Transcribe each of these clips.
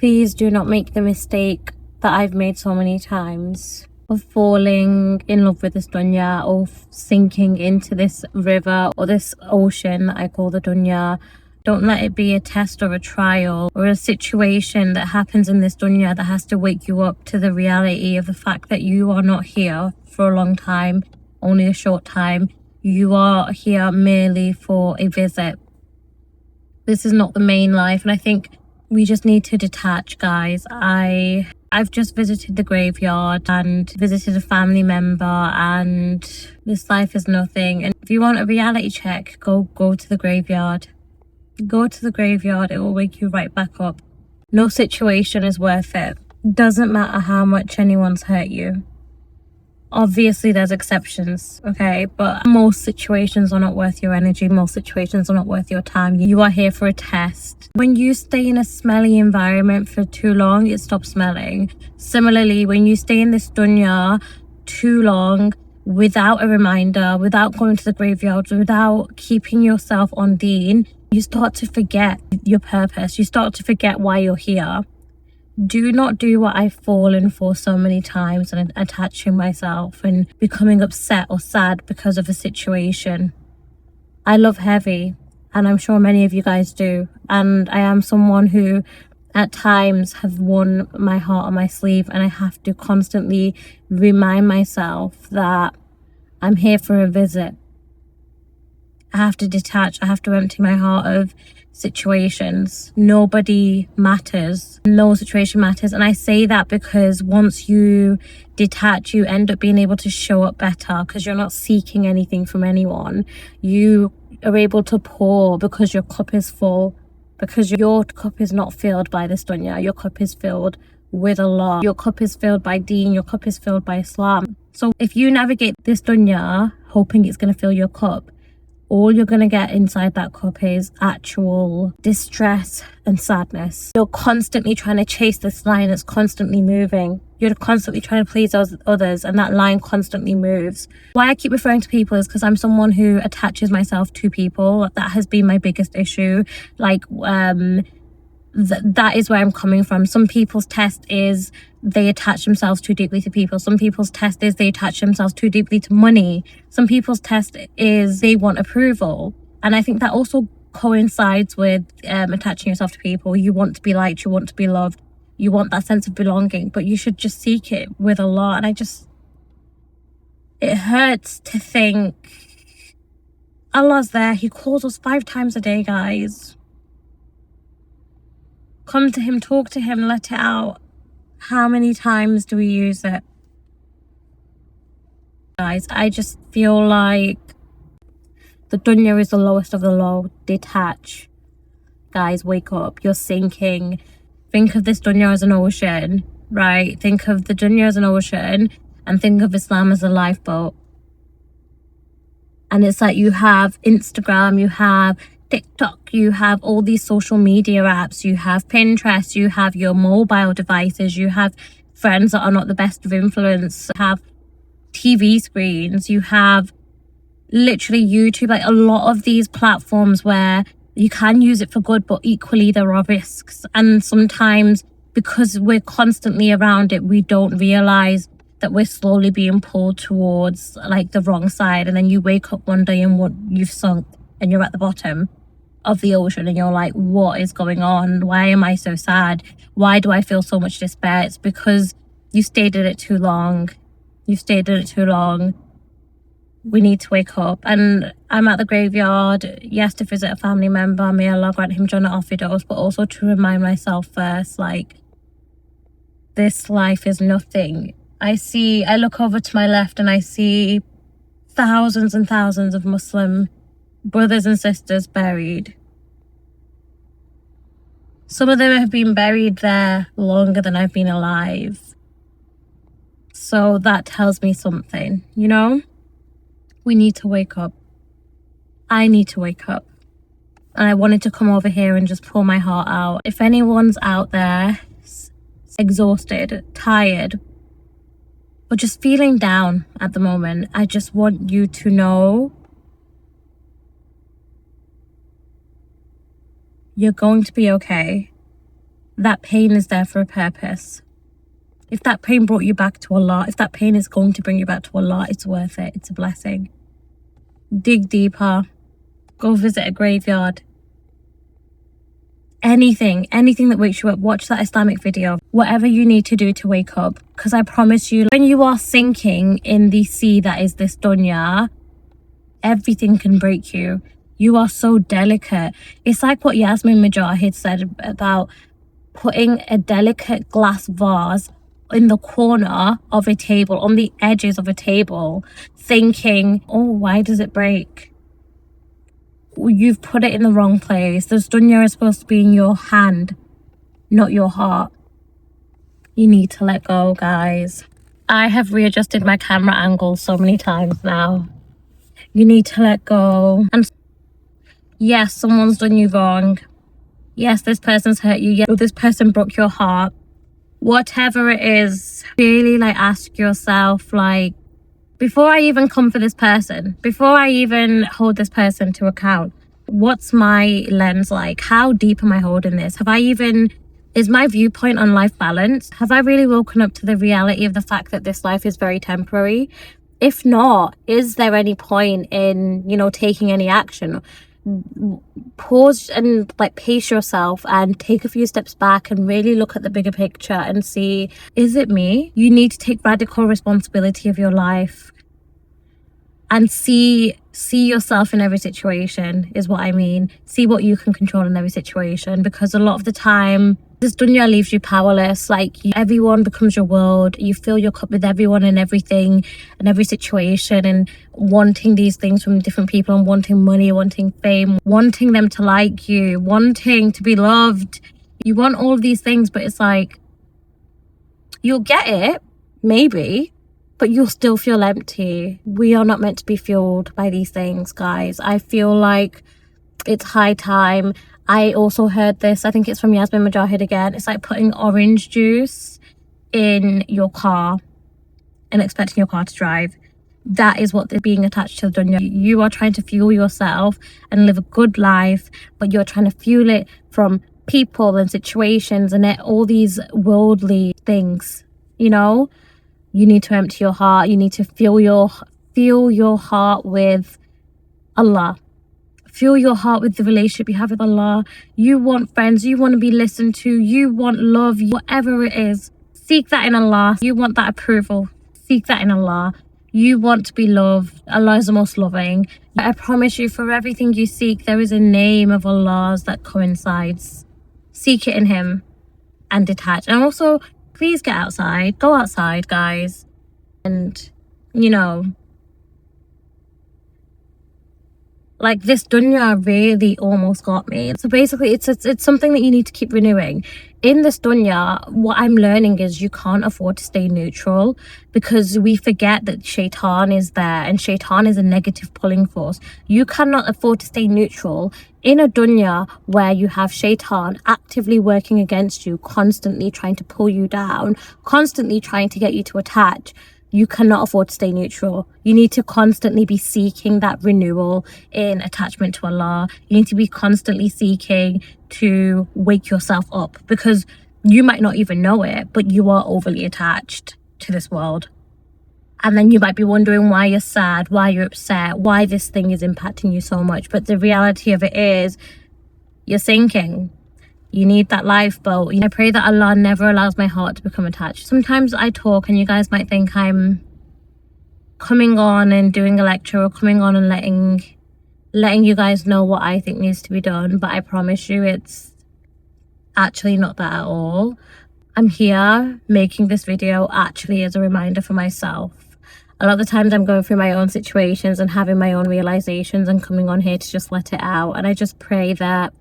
Please do not make the mistake that I've made so many times of falling in love with this dunya, or sinking into this river or this ocean that I call the dunya. Don't let it be a test or a trial or a situation that happens in this dunya that has to wake you up to the reality of the fact that you are not here for a long time, only a short time. You are here merely for a visit. This is not the main life, and I think we just need to detach, guys. I've just visited the graveyard and visited a family member, and this life is nothing. And if you want a reality check, go to the graveyard. Go to the graveyard. It will wake you right back up. No situation is worth it. Doesn't matter how much anyone's hurt you. Obviously there's exceptions, okay, but most situations are not worth your energy. Most situations are not worth your time. You are here for a test. When you stay in a smelly environment for too long, it stops smelling. Similarly, when you stay in this dunya too long without a reminder, without going to the graveyard, without keeping yourself on deen, you start to forget your purpose. You start to forget why you're here. Do not do what I've fallen for so many times, and attaching myself and becoming upset or sad because of a situation. I love heavy, and I'm sure many of you guys do. And I am someone who at times have worn my heart on my sleeve, and I have to constantly remind myself that I'm here for a visit. I have to detach. I have to empty my heart of situations. Nobody matters. No situation matters. And I say that because once you detach, you end up being able to show up better, because you're not seeking anything from anyone. You are able to pour because your cup is full, because your cup is not filled by this dunya. Your cup is filled with Allah. Your cup is filled by deen. Your cup is filled by Islam. So if you navigate this dunya hoping it's going to fill your cup, all you're going to get inside that cup is actual distress and sadness. You're constantly trying to chase this line that's constantly moving. You're constantly trying to please others, and that line constantly moves. Why I keep referring to people is because I'm someone who attaches myself to people. That has been my biggest issue. That is where I'm coming from. Some people's test is they attach themselves too deeply to people. Some people's test is they attach themselves too deeply to money. Some people's test is they want approval. And I think that also coincides with attaching yourself to people. You want to be liked, you want to be loved, you want that sense of belonging, but you should just seek it with Allah. And it hurts to think Allah's there. He calls us 5 times a day, guys. Come to him, talk to him, let it out. How many times do we use it? Guys, I just feel like the dunya is the lowest of the low. Detach. Guys, wake up. You're sinking. Think of this dunya as an ocean, right? Think of the dunya as an ocean, and think of Islam as a lifeboat. And it's like you have Instagram, you have TikTok, you have all these social media apps, you have Pinterest, you have your mobile devices, you have friends that are not the best of influence, you have TV screens, you have literally YouTube, like a lot of these platforms where you can use it for good, but equally there are risks. And sometimes because we're constantly around it, we don't realize that we're slowly being pulled towards like the wrong side. And then you wake up one day and you've sunk and you're at the bottom of the ocean, and you're like, what is going on? Why am I so sad? Why do I feel so much despair? It's because you stayed in it too long. You stayed in it too long. We need to wake up. And I'm at the graveyard, yes, to visit a family member. May Allah grant him Jannah al-Firdaus, but also to remind myself first, like, this life is nothing. I look over to my left and I see thousands and thousands of Muslim brothers and sisters buried. Some of them have been buried there longer than I've been alive. So that tells me something, you know? We need to wake up. I need to wake up. And I wanted to come over here and just pour my heart out. If anyone's out there exhausted, tired, or just feeling down at the moment, I just want you to know you're going to be okay. that pain is there for a purpose. If that pain brought you back to Allah, if that pain is going to bring you back to Allah, it's worth it. It's a blessing. Dig deeper. Go visit a graveyard. Anything that wakes you up. Watch that Islamic video. Whatever you need to do to wake up. Because I promise you, when you are sinking in the sea that is this dunya, everything can break you. You are so delicate. It's like what Yasmin Mujahid said about putting a delicate glass vase in the corner of a table, on the edges of a table, thinking, oh, why does it break? You've put it in the wrong place. This dunya is supposed to be in your hand, not your heart. You need to let go, guys. I have readjusted my camera angle so many times now. You need to let go. And yes, someone's done you wrong. Yes, this person's hurt you. Yes, this person broke your heart. Whatever it is, really ask yourself, before I even come for this person, before I even hold this person to account, what's my lens like? How deep am I holding this? Is my viewpoint on life balanced? Have I really woken up to the reality of the fact that this life is very temporary? If not, is there any point in, taking any action? Pause and pace yourself and take a few steps back and really look at the bigger picture and see, is it me? You need to take radical responsibility of your life and see yourself in every situation, is what I mean. See what you can control in every situation, because a lot of the time this dunya leaves you powerless. Everyone becomes your world. You fill your cup with everyone and everything and every situation, and wanting these things from different people, and wanting money, wanting fame, wanting them to like you, wanting to be loved. You want all of these things, but it's you'll get it, maybe, but you'll still feel empty. We are not meant to be fueled by these things, guys. I feel like it's high time. I also heard this, I think it's from Yasmin Mujahid again. It's like putting orange juice in your car and expecting your car to drive. That is what they're being attached to the dunya. You are trying to fuel yourself and live a good life, but you're trying to fuel it from people and situations and all these worldly things, You need to empty your heart. You need to fill your heart with Allah. Fill your heart with the relationship you have with Allah. You want friends. You want to be listened to. You want love. Whatever it is, seek that in Allah. You want that approval. Seek that in Allah. You want to be loved. Allah is the most loving. I promise you, for everything you seek, there is a name of Allah's that coincides. Seek it in Him and detach. And also, please get outside. Go outside, guys. And, this dunya really almost got me. So basically, it's something that you need to keep renewing. In this dunya, what I'm learning is you can't afford to stay neutral, because we forget that shaitan is there, and shaitan is a negative pulling force. You cannot afford to stay neutral in a dunya where you have shaitan actively working against you, constantly trying to pull you down, constantly trying to get you to attach. You cannot afford to stay neutral. You need to constantly be seeking that renewal in attachment to Allah. You need to be constantly seeking to wake yourself up, because you might not even know it, but you are overly attached to this world. And then you might be wondering why you're sad, why you're upset, why this thing is impacting you so much. But the reality of it is, you're sinking. You need that lifeboat. I pray that Allah never allows my heart to become attached. Sometimes I talk and you guys might think I'm coming on and doing a lecture, or coming on and letting you guys know what I think needs to be done. But I promise you, it's actually not that at all. I'm here making this video actually as a reminder for myself. A lot of the times I'm going through my own situations and having my own realizations and coming on here to just let it out. And I just pray that,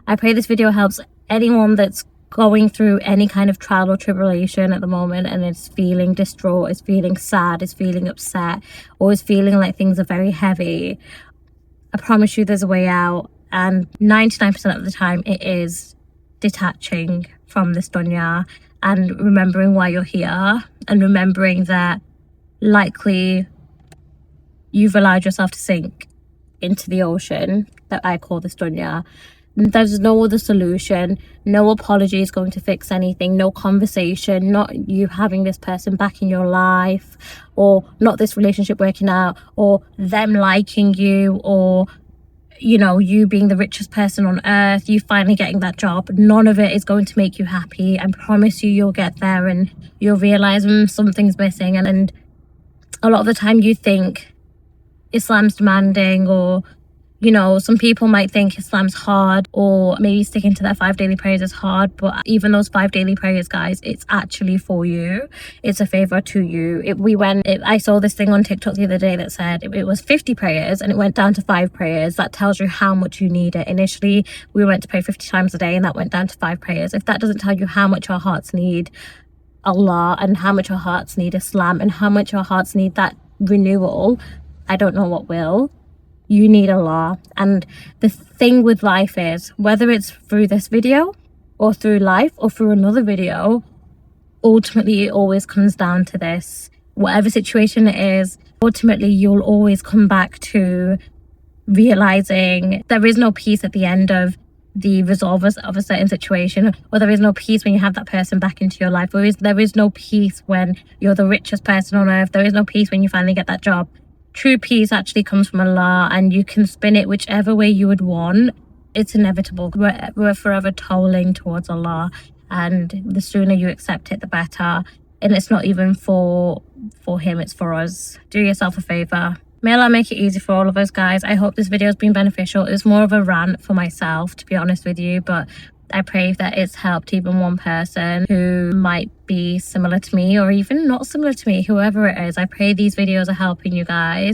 I pray this video helps anyone that's going through any kind of trial or tribulation at the moment and is feeling distraught, is feeling sad, is feeling upset, or is feeling like things are very heavy. I promise you there's a way out, and 99% of the time it is detaching from this dunya and remembering why you're here, and remembering that likely you've allowed yourself to sink into the ocean that I call this dunya. There's no other solution. No apology is going to fix anything. No conversation, not you having this person back in your life, or not this relationship working out, or them liking you, or you know, you being the richest person on earth, you finally getting that job. None of it is going to make you happy. I promise you, you'll get there and you'll realize something's missing. And a lot of the time you think Islam's demanding, or you know, some people might think Islam's hard, or maybe sticking to their 5 daily prayers is hard, but even those 5 daily prayers, guys, it's actually for you. It's a favor to you. I saw this thing on TikTok the other day that said it was 50 prayers and it went down to 5 prayers. That tells you how much you need it. Initially, we went to pray 50 times a day and that went down to 5 prayers. If that doesn't tell you how much our hearts need Allah, and how much our hearts need Islam, and how much our hearts need that renewal, I don't know what will. You need Allah. And the thing with life is, whether it's through this video or through life or through another video, ultimately it always comes down to this. Whatever situation it is, ultimately you'll always come back to realizing there is no peace at the end of the resolve of a certain situation, or there is no peace when you have that person back into your life, or there is no peace when you're the richest person on earth. There is no peace when you finally get that job. True peace actually comes from Allah, and you can spin it whichever way you would want. It's inevitable. We're forever tolling towards Allah, and the sooner you accept it, the better. And it's not even for him, it's for us. Do yourself a favor. May Allah make it easy for all of us, guys. I hope this video has been beneficial. It was more of a rant for myself, to be honest with you, but I pray that it's helped even one person who might be similar to me, or even not similar to me, whoever it is. I pray these videos are helping you guys.